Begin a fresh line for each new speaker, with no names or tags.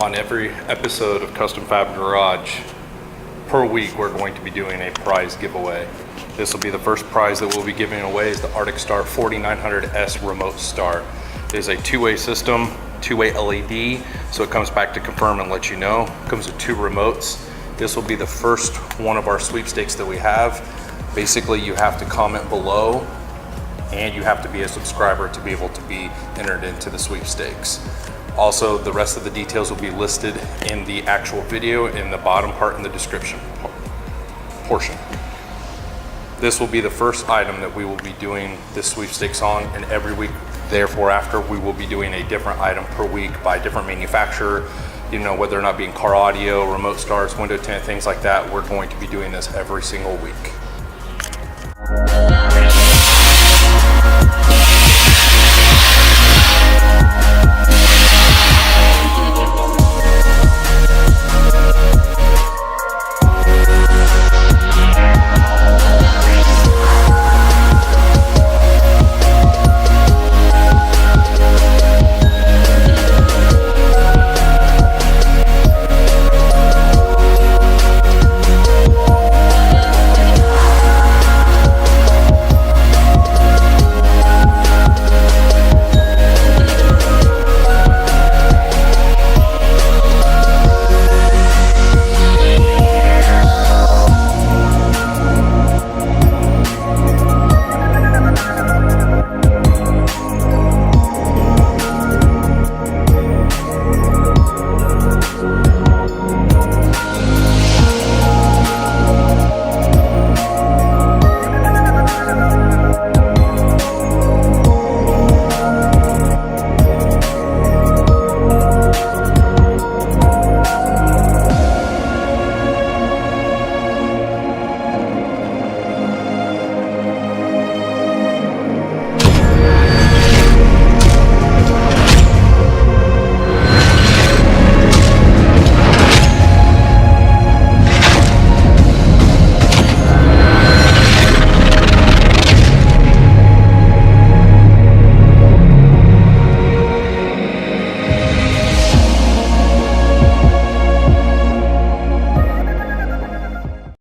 On every episode of Custom Fab Garage, per week we're going to be doing a prize giveaway. This will be the first prize that we'll be giving away is the Arctic Star 4900S remote start. It is a two-way system, two-way LED, so it comes back to confirm and let you know. It comes with two remotes. This will be the first one of our sweepstakes that we have. Basically, you have to comment below and you have to be a subscriber to be able to be entered into the sweepstakes. Also, the rest of the details will be listed in the actual video in the bottom part in the description portion. This will be the first item that we will be doing this sweepstakes on, and every week therefore after we will be doing a different item per week by a different manufacturer. You know, whether or not being car audio, remote starts, window tint, things like that, we're going to be doing this every single week.